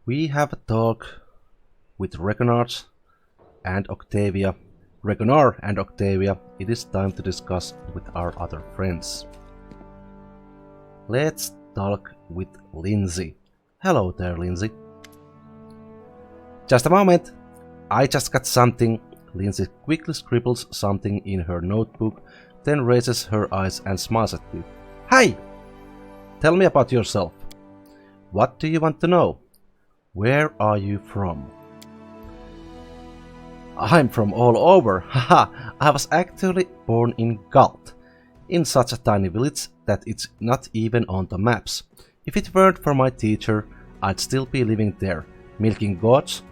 We have a talk with and Octavia. Regonar and Octavia, it is time to discuss with our other friends. Let's talk with Linzi. Hello there, Linzi. Just a moment. I just got something. Linzi quickly scribbles something in her notebook, then raises her eyes and smiles at you. Hi! Tell me about yourself. What do you want to know? Where are you from? I'm from all over, haha! I was actually born in Galt, in such a tiny village that it's not even on the maps. If it weren't for my teacher, I'd still be living there, milking goats,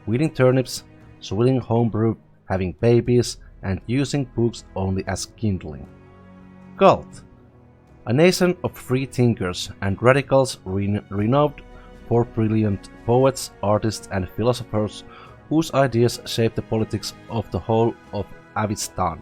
weeding turnips, swilling homebrew, having babies, and using books only as kindling. Galt, a nation of free thinkers and radicals renowned for brilliant poets, artists, and philosophers whose ideas shaped the politics of the whole of Avistan.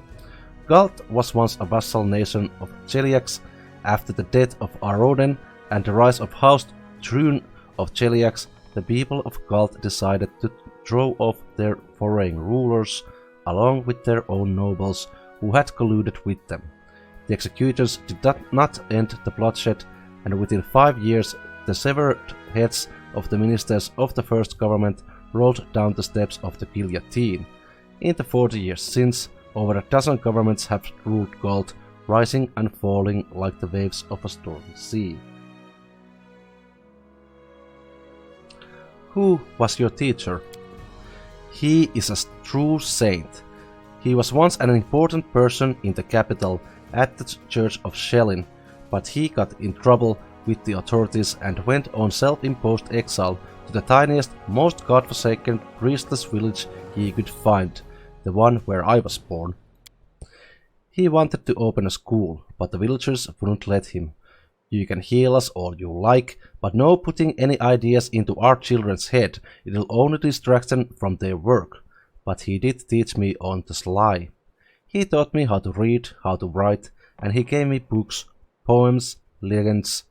Galt was once a vassal nation of Cheliax. After the death of Aroden and the rise of House Trune of Cheliax, the people of Galt decided to throw off their foreign rulers, along with their own nobles who had colluded with them. The executions did not end the bloodshed, and within 5 years the severed heads of the ministers of the first government rolled down the steps of the guillotine. In the 40 years since, over a dozen governments have ruled Galt, rising and falling like the waves of a stormy sea. Who was your teacher? He is a true saint. He was once an important person in the capital at the Church of Shellin, but he got in trouble with the authorities and went on self-imposed exile to the tiniest, most godforsaken, priestless village he could find, the one where I was born. He wanted to open a school, but the villagers wouldn't let him. You can heal us all you like, but no putting any ideas into our children's head, it'll only distract them from their work. But he did teach me on the sly. He taught me how to read, how to write, and he gave me books, poems, legends.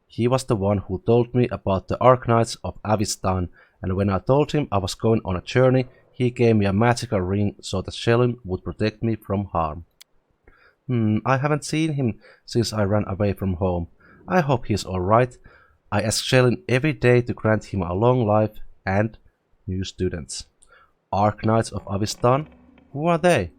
He was the one who told me about the Arknights of Avistan, and when I told him I was going on a journey, he gave me a magical ring so that Shellin would protect me from harm. I haven't seen him since I ran away from home. I hope he's alright. I ask Shellin every day to grant him a long life and new students. Arknights of Avistan? Who are they?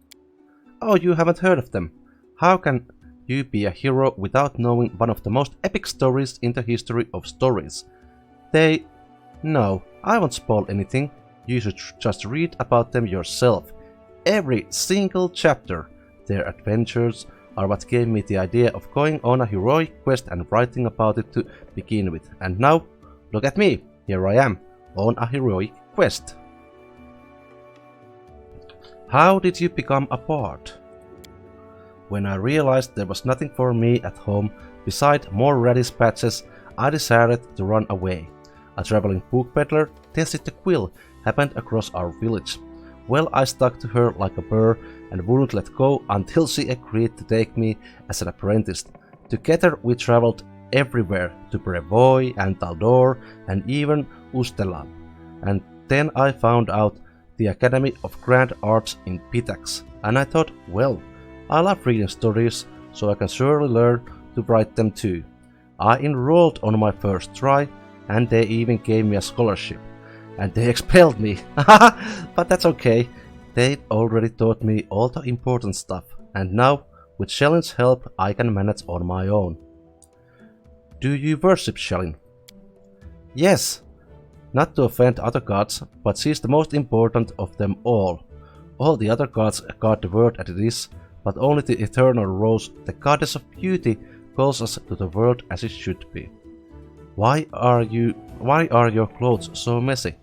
Oh, you haven't heard of them. How can you be a hero without knowing one of the most epic stories in the history of stories? No, I won't spoil anything. You should just read about them yourself. Every single chapter. Their adventures are what gave me the idea of going on a heroic quest and writing about it to begin with. And now, look at me. Here I am, on a heroic quest. How did you become a bard? When I realized there was nothing for me at home beside more radish patches, I decided to run away. A traveling book peddler, Tessie the Quill, happened across our village. Well, I stuck to her like a burr and wouldn't let go until she agreed to take me as an apprentice. Together we traveled everywhere, to Brevoy and Taldor and even Ustelan. And then I found out the Academy of Grand Arts in Pitax, and I thought, well, I love reading stories, so I can surely learn to write them too. I enrolled on my first try, and they even gave me a scholarship. And they expelled me, but that's okay. They'd already taught me all the important stuff, and now, with Shellin's help, I can manage on my own. Do you worship Shellin? Yes, not to offend other gods, but she's the most important of them all. All the other gods guard the world as it is, but only the eternal Rose, the goddess of beauty, calls us to the world as it should be. Why are your clothes so messy?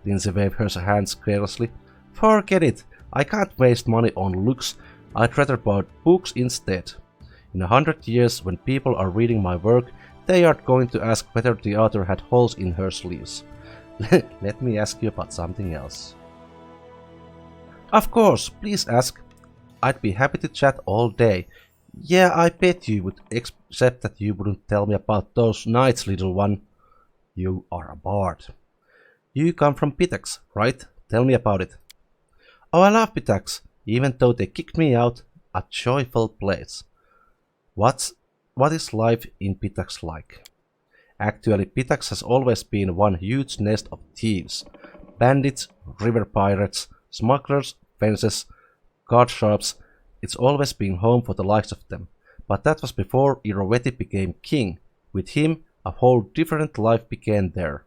Linzi waved her hands carelessly. Forget it! I can't waste money on looks. I'd rather buy books instead. In 100 years, when people are reading my work, they aren't going to ask whether the author had holes in her sleeves. Let me ask you about something else. Of course, please ask. I'd be happy to chat all day. Yeah, I bet you would, except that you wouldn't tell me about those knights, little one. You are a bard. You come from Pitax, right? Tell me about it. Oh, I love Pitax, even though they kicked me out. A joyful place. What is life in Pitax like? Actually, Pitax has always been one huge nest of thieves. Bandits, river pirates, smugglers, fences, card sharps. It's always been home for the likes of them. But that was before Iroveti became king. With him, a whole different life began there.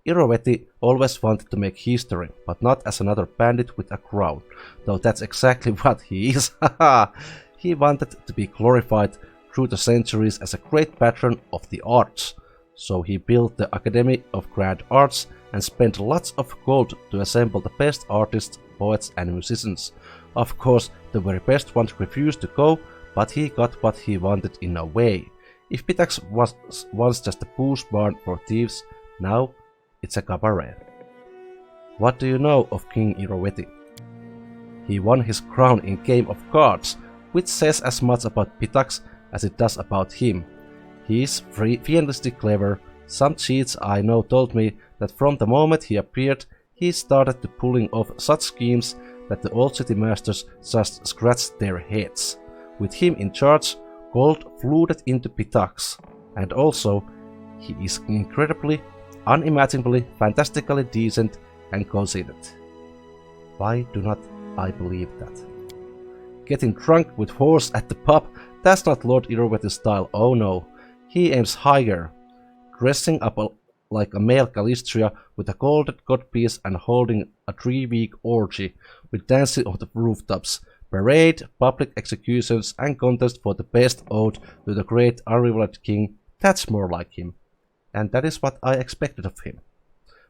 Iroveti always wanted to make history, but not as another bandit with a crown, though that's exactly what he is. He wanted to be glorified through the centuries as a great patron of the arts. So he built the Academy of Grand Arts and spent lots of gold to assemble the best artists, poets and musicians. Of course, the very best ones refused to go, but he got what he wanted in a way. If Pitax was once just a booze barn for thieves, now it's a cabaret. What do you know of King Iroveti? He won his crown in Game of Cards, which says as much about Pitax as it does about him. He is fiendishly clever. Some cheats I know told me that from the moment he appeared, he started to pulling off such schemes that the old city masters just scratched their heads. With him in charge, gold flooded into Pitax, and also he is incredibly, unimaginably, fantastically decent and conceited. Why do not I believe that? Getting drunk with horse at the pub, that's not Lord Iroveti's style, oh no. He aims higher, dressing up like a male Calistria with a golden godpiece and holding a 3-week orgy with dancing on the rooftops, parade, public executions and contest for the best ode to the great unrivaled king. That's more like him. And that is what I expected of him.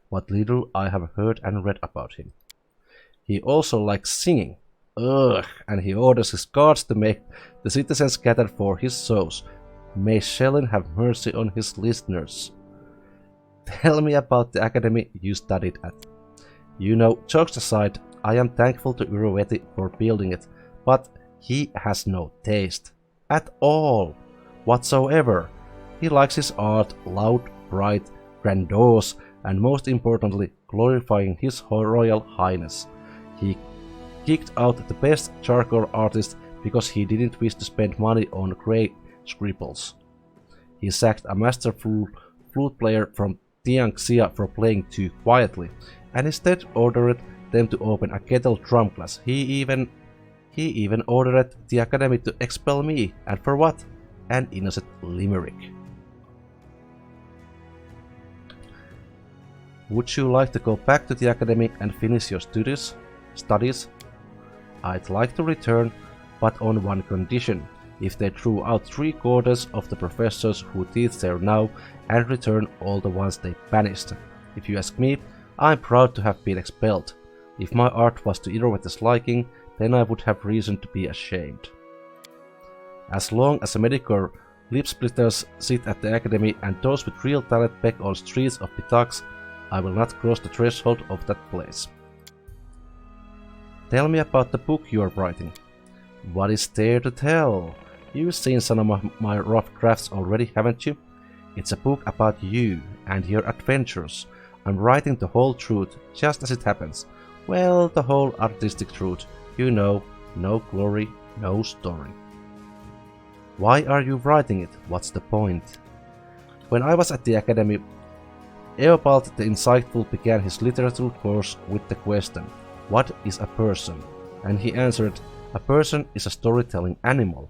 What little I have heard and read about him. He also likes singing. Ugh, and he orders his guards to make the citizens gather for his shows. May Shellen have mercy on his listeners. Tell me about the academy you studied at. You know, jokes aside, I am thankful to Iroveti for building it, but he has no taste. At all. Whatsoever. He likes his art loud, bright, grandiose, and most importantly, glorifying his Royal Highness. He kicked out the best charcoal artist because he didn't wish to spend money on grey scribbles. He sacked a master flute player from Tianxia for playing too quietly, and instead ordered them to open a kettle drum class. He even ordered the academy to expel me, and for what? An innocent limerick. Would you like to go back to the academy and finish your studies? I'd like to return, but on one condition. If they threw out 3/4 of the professors who teach there now and return all the ones they banished. If you ask me, I'm proud to have been expelled. If my art was to Iroveti's liking, then I would have reason to be ashamed. As long as mediocre lip-splitters sit at the academy and those with real talent beg on streets of Pitax, I will not cross the threshold of that place. Tell me about the book you are writing. What is there to tell? You've seen some of my rough drafts already, haven't you? It's a book about you and your adventures. I'm writing the whole truth, just as it happens. Well, the whole artistic truth. You know, no glory, no story. Why are you writing it? What's the point? When I was at the academy, Eobald the Insightful began his literature course with the question, what is a person? And he answered, a person is a storytelling animal.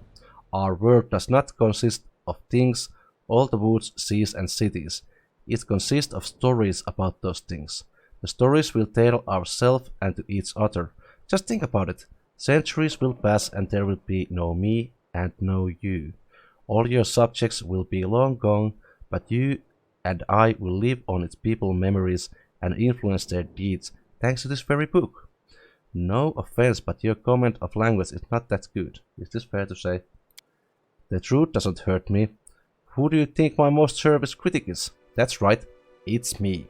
Our world does not consist of things, all the woods, seas and cities. It consists of stories about those things. The stories will tell ourselves and to each other. Just think about it. Centuries will pass and there will be no me and no you. All your subjects will be long gone, but you and I will live on its people's memories and influence their deeds thanks to this very book. No offense, but your comment of language is not that good. Is this fair to say? The truth doesn't hurt me. Who do you think my most service critic is? That's right, it's me.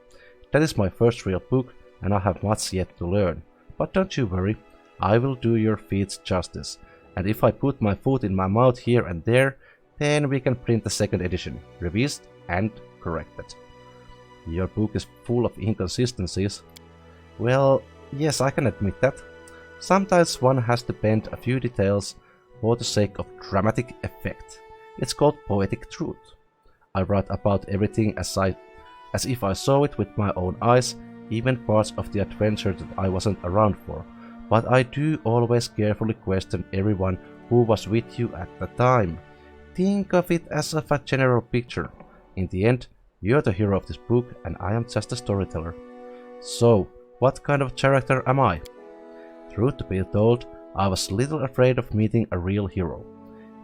That is my first real book, and I have much yet to learn. But don't you worry, I will do your feats justice. And if I put my foot in my mouth here and there, then we can print the second edition, revised and corrected. Your book is full of inconsistencies. Well, yes, I can admit that. Sometimes one has to bend a few details for the sake of dramatic effect. It's called poetic truth. I write about everything as if I saw it with my own eyes, even parts of the adventure that I wasn't around for. But I do always carefully question everyone who was with you at the time. Think of it as a general picture. In the end, you're the hero of this book and I am just a storyteller. So, what kind of character am I? Truth to be told, I was little afraid of meeting a real hero.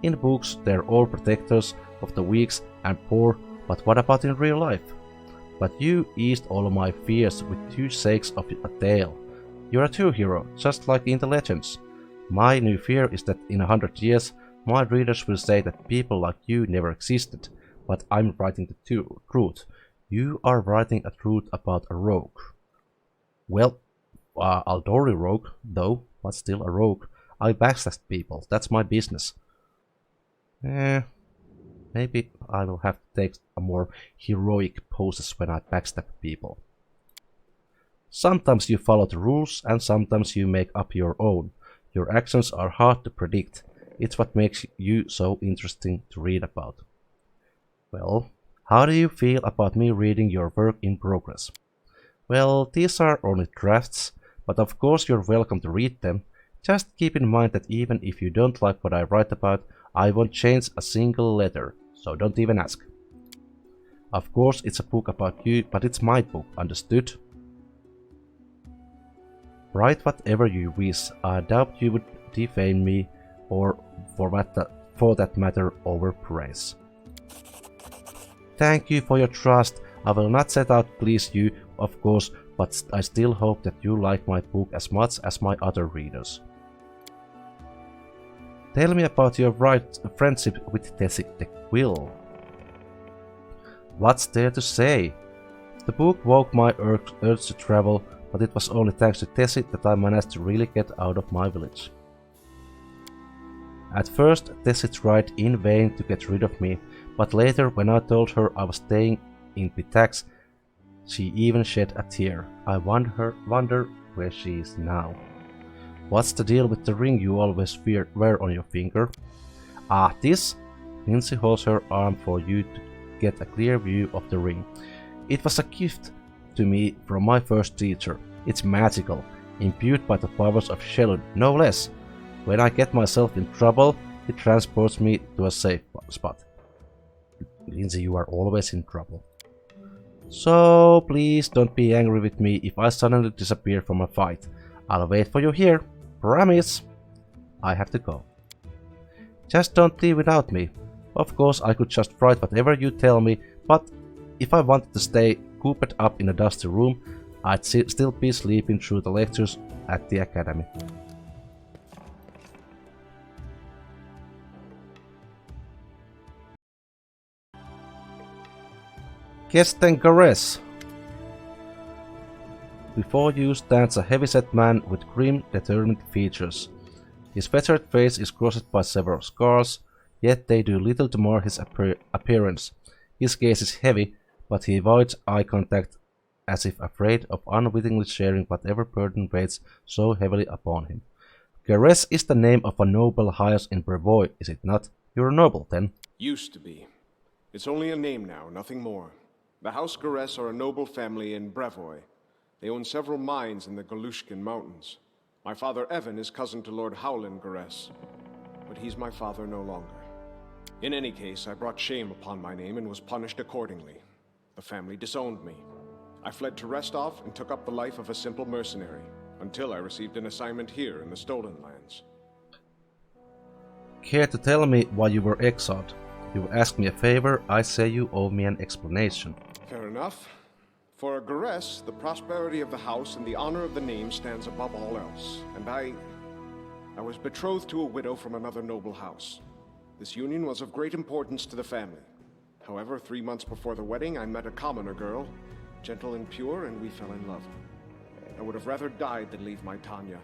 In books, they're all protectors of the weak and poor, but what about in real life? But you eased all of my fears with 2 shakes of a tail. You're a true hero, just like in the legends. My new fear is that in 100 years, my readers will say that people like you never existed, but I'm writing the truth. You are writing a truth about a rogue. Well, Aldori Rogue, though, but still a rogue. I backstab people, that's my business. Maybe I will have to take a more heroic poses when I backstab people. Sometimes you follow the rules and sometimes you make up your own. Your actions are hard to predict. It's what makes you so interesting to read about. Well, how do you feel about me reading your work in progress? Well, these are only drafts, but of course you're welcome to read them. Just keep in mind that even if you don't like what I write about, I won't change a single letter, so don't even ask. Of course it's a book about you, but it's my book, understood? Write whatever you wish. I doubt you would defame me, or for that matter, overpraise. Thank you for your trust. I will not set out to please you, of course, but I still hope that you like my book as much as my other readers. Tell me about your friendship with Tessie the Quill. What's there to say? The book woke my urge to travel, but it was only thanks to Tessie that I managed to really get out of my village. At first, Tessie tried in vain to get rid of me, but later, when I told her I was staying in Pitax, she even shed a tear. I wonder where she is now. What's the deal with the ring you always wear on your finger? Ah, this? Linzi holds her arm for you to get a clear view of the ring. It was a gift to me from my first teacher. It's magical, imbued by the powers of Shelud, no less. When I get myself in trouble, it transports me to a safe spot. Linzi, you are always in trouble. So please don't be angry with me if I suddenly disappear from a fight. I'll wait for you here. Promise! I have to go. Just don't leave without me. Of course, I could just write whatever you tell me, but if I wanted to stay cooped up in a dusty room, I'd still be sleeping through the lectures at the academy. Kesten. Before you stands a heavy-set man with grim, determined features. His featured face is crossed by several scars, yet they do little to mar his appearance. His gaze is heavy, but he avoids eye contact as if afraid of unwittingly sharing whatever burden weighs so heavily upon him. Gares is the name of a noble house in Brevoy, is it not? You're a noble, then? Used to be. It's only a name now, nothing more. The House Gares are a noble family in Brevoy. They own several mines in the Galushkin Mountains. My father Evan is cousin to Lord Howland Gares, but he's my father no longer. In any case, I brought shame upon my name and was punished accordingly. The family disowned me. I fled to Restov and took up the life of a simple mercenary, until I received an assignment here in the Stolen Lands. Care to tell me why you were exiled? You asked me a favor, I say you owe me an explanation. Fair enough. For a Gares, the prosperity of the house and the honor of the name stands above all else, and I was betrothed to a widow from another noble house. This union was of great importance to the family. However, 3 months before the wedding, I met a commoner girl, gentle and pure, and we fell in love. I would have rather died than leave my Tanya,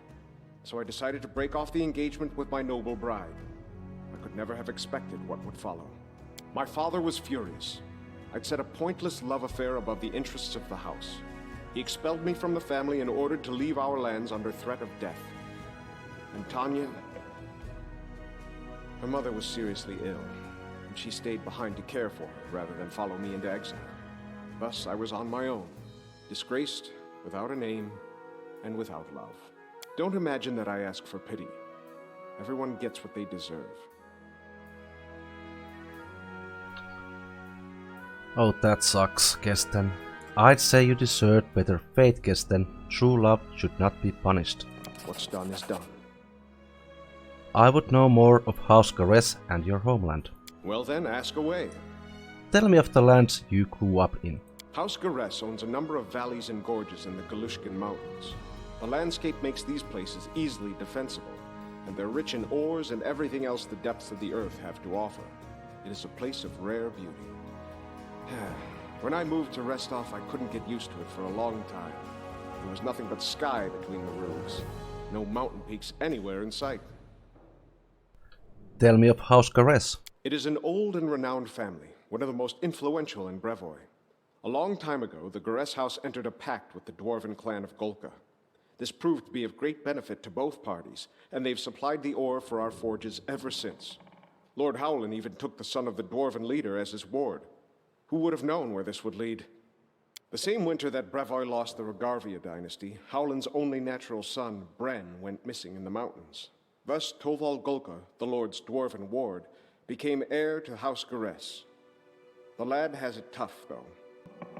so I decided to break off the engagement with my noble bride. I could never have expected what would follow. My father was furious. I'd set a pointless love affair above the interests of the house. He expelled me from the family and ordered to leave our lands under threat of death. And Tanya... Her mother was seriously ill, and she stayed behind to care for her rather than follow me into exile. Thus, I was on my own, disgraced, without a name, and without love. Don't imagine that I ask for pity. Everyone gets what they deserve. Oh, that sucks, Kesten. I'd say you deserved better fate, Kesten. True love should not be punished. What's done is done. I would know more of House Gares and your homeland. Well then, ask away. Tell me of the lands you grew up in. House Gares owns a number of valleys and gorges in the Galushkin Mountains. The landscape makes these places easily defensible, and they're rich in ores and everything else the depths of the earth have to offer. It is a place of rare beauty. When I moved to Restov, I couldn't get used to it for a long time. There was nothing but sky between the roofs. No mountain peaks anywhere in sight. Tell me of House Gares. It is an old and renowned family, one of the most influential in Brevoy. A long time ago, the Gares house entered a pact with the dwarven clan of Golka. This proved to be of great benefit to both parties, and they've supplied the ore for our forges ever since. Lord Howland even took the son of the dwarven leader as his ward. Who would have known where this would lead? The same winter that Brevoy lost the Rogarvia dynasty, Howland's only natural son, Bren, went missing in the mountains. Thus, Toval Golka, the Lord's dwarven ward, became heir to House Gares. The lad has it tough, though.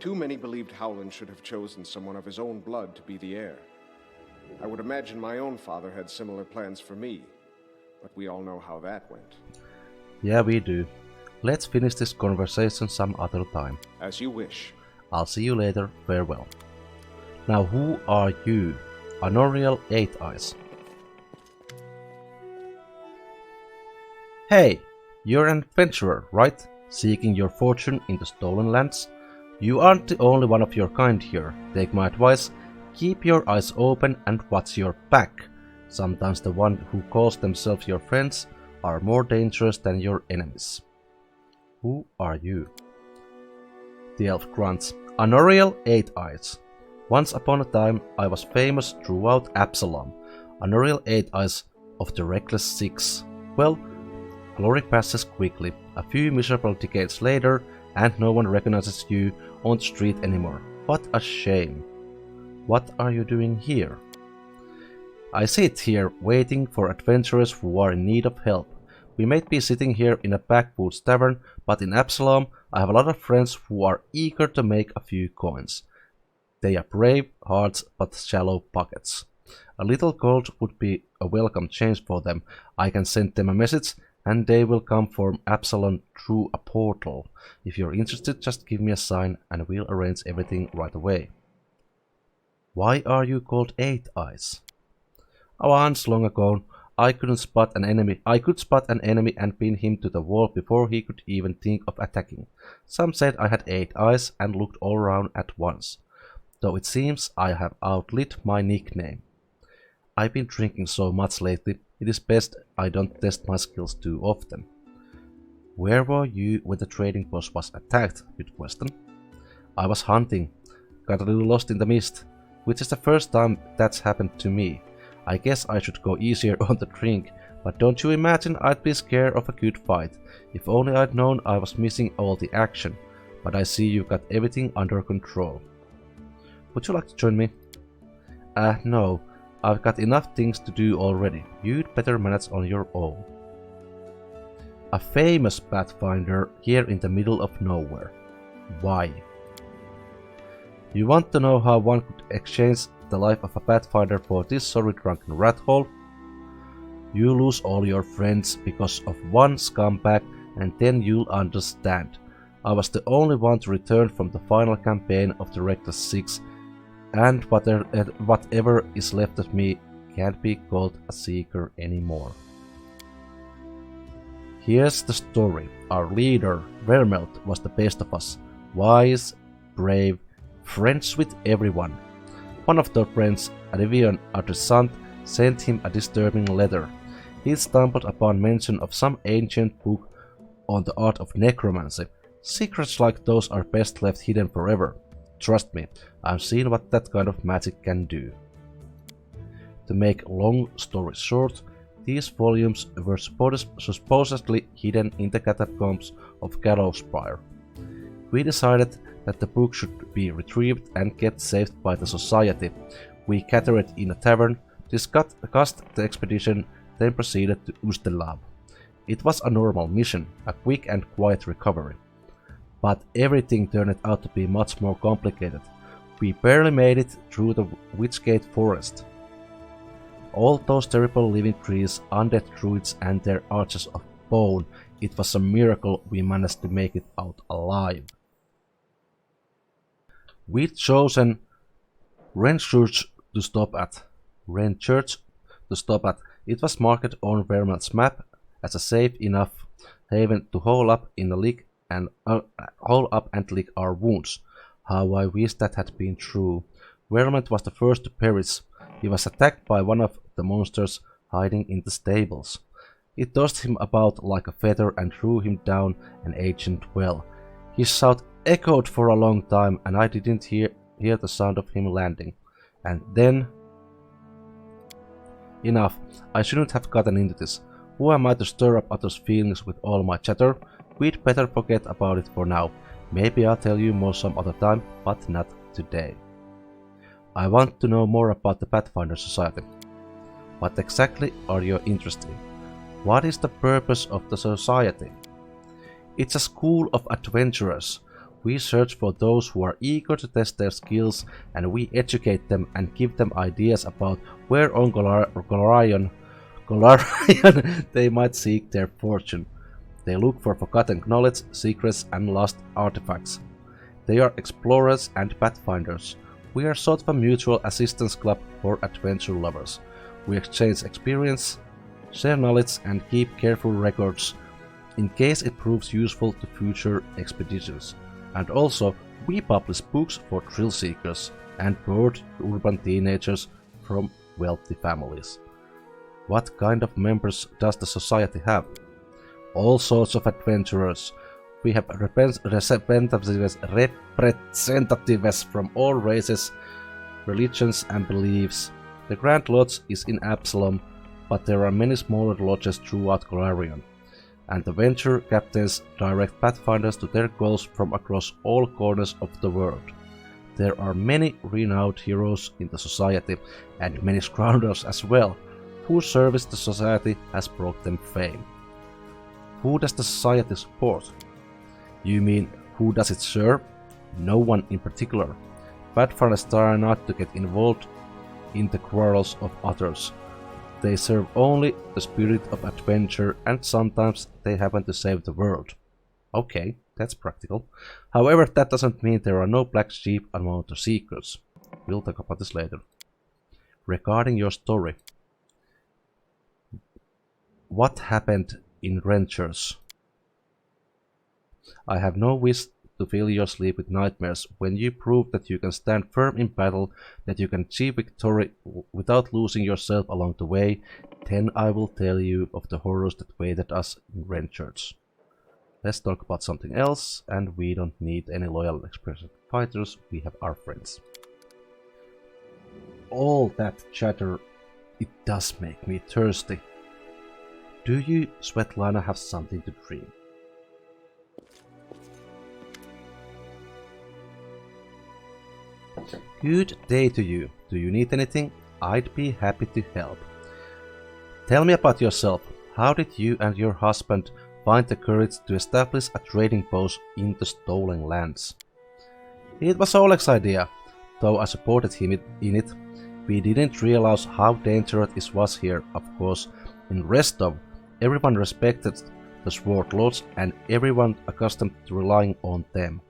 Too many believed Howland should have chosen someone of his own blood to be the heir. I would imagine my own father had similar plans for me, but we all know how that went. Yeah, we do. Let's finish this conversation some other time. As you wish. I'll see you later. Farewell. Now, who are you? Anoriel 8 Eyes. Hey, you're an adventurer, right? Seeking your fortune in the stolen lands? You aren't the only one of your kind here. Take my advice, keep your eyes open and watch your back. Sometimes the ones who call themselves your friends are more dangerous than your enemies. Who are you? The elf grunts. Anoriel 8 Eyes. Once upon a time I was famous throughout Absalom. Anoriel 8 Eyes of the Reckless Six. Well, glory passes quickly, a few miserable decades later, and no one recognizes you on the street anymore. What a shame. What are you doing here? I sit here waiting for adventurers who are in need of help. We might be sitting here in a backwoods tavern, but in Absalom I have a lot of friends who are eager to make a few coins. They are brave hearts but shallow pockets. A little gold would be a welcome change for them. I can send them a message and they will come from Absalom through a portal. If you're interested, just give me a sign and we'll arrange everything right away. Why are you called 8 Eyes? Once long ago, I could spot an enemy and pin him to the wall before he could even think of attacking. Some said I had 8 eyes and looked all around at once, though it seems I have outlived my nickname. I've been drinking so much lately, it is best I don't test my skills too often. Where were you when the trading post was attacked? Good question. I was hunting, got a little lost in the mist, which is the first time that's happened to me. I guess I should go easier on the drink, but don't you imagine I'd be scared of a good fight. If only I'd known I was missing all the action. But I see you got everything under control. Would you like to join me? No. I've got enough things to do already. You'd better manage on your own. A famous Pathfinder here in the middle of nowhere. Why? You want to know how one could exchange the life of a Pathfinder for this sorry drunken rat hole? You lose all your friends because of one scumbag and then you'll understand. I was the only one to return from the final campaign of the Reckless Six, and whatever is left of me can't be called a seeker anymore. Here's the story. Our leader, Vermelt, was the best of us. Wise, brave, friends with everyone. One of their friends, Arivion Adresant, sent him a disturbing letter. He stumbled upon mention of some ancient book on the art of necromancy. Secrets like those are best left hidden forever. Trust me, I've seen what that kind of magic can do. To make long story short, these volumes were supposedly hidden in the catacombs of Gallowspire. We decided that the book should be retrieved and kept safe by the Society. We gathered in a tavern, discussed the expedition, then proceeded to Ustelab. It was a normal mission, a quick and quiet recovery. But everything turned out to be much more complicated. We barely made it through the Witchgate Forest. All those terrible living trees, undead druids and their archers of bone, it was a miracle we managed to make it out alive. We'd chosen Wren Church to stop at. It was marked on Vermont's map as a safe enough haven to hole up and lick our wounds. How I wish that had been true. Vermont was the first to perish. He was attacked by one of the monsters hiding in the stables. It tossed him about like a feather and threw him down an ancient well. His shout echoed for a long time and I didn't hear the sound of him landing. And then... Enough, I shouldn't have gotten into this. Who am I to stir up others' feelings with all my chatter? We'd better forget about it for now. Maybe I'll tell you more some other time, but not today. I want to know more about the Pathfinder Society. What exactly are you interested in? What is the purpose of the Society? It's a school of adventurers. We search for those who are eager to test their skills, and we educate them and give them ideas about where on Golarion they might seek their fortune. They look for forgotten knowledge, secrets, and lost artifacts. They are explorers and pathfinders. We are sort of a mutual assistance club for adventure lovers. We exchange experience, share knowledge, and keep careful records in case it proves useful to future expeditions. And also, we publish books for thrill seekers and bored urban teenagers from wealthy families. What kind of members does the Society have? All sorts of adventurers. We have representatives from all races, religions and beliefs. The Grand Lodge is in Absalom, but there are many smaller lodges throughout Golarion, and the venture captains direct pathfinders to their goals from across all corners of the world. There are many renowned heroes in the Society, and many scoundrels as well, whose service the Society has brought them fame. Who does the Society support? You mean, who does it serve? No one in particular. Pathfinders try not to get involved in the quarrels of others. They serve only the spirit of adventure, and sometimes they happen to save the world. Okay, that's practical. However, that doesn't mean there are no black sheep among the seekers. We'll talk about this later. Regarding your story, what happened in Renters? I have no wish to fill your sleep with nightmares. When you prove that you can stand firm in battle, that you can achieve victory without losing yourself along the way, then I will tell you of the horrors that awaited us in Renters. Let's talk about something else, and we don't need any loyal expressive fighters, we have our friends. All that chatter, it does make me thirsty. Do you, Svetlana, have something to drink? Good day to you. Do you need anything? I'd be happy to help. Tell me about yourself. How did you and your husband find the courage to establish a trading post in the stolen lands? It was Oleg's idea, though I supported him in it. We didn't realize how dangerous it was here, of course. In Restov, everyone respected the Sword Lords and everyone accustomed to relying on them.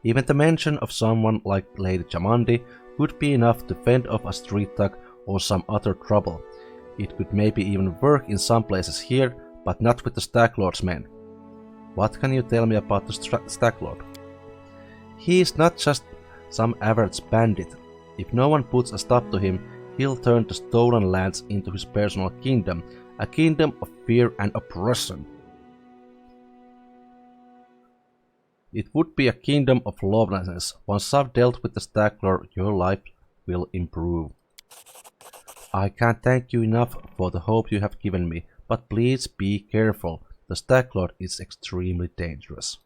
Even the mention of someone like Lady Jamandi would be enough to fend off a street thug or some other trouble. It could maybe even work in some places here, but not with the Staglord's men. What can you tell me about the Staglord? He is not just some average bandit. If no one puts a stop to him, he'll turn the stolen lands into his personal kingdom, a kingdom of fear and oppression. It would be a kingdom of lawlessness. Once I've dealt with the Staglor, your life will improve. I can't thank you enough for the hope you have given me, but please be careful. The Staglord is extremely dangerous.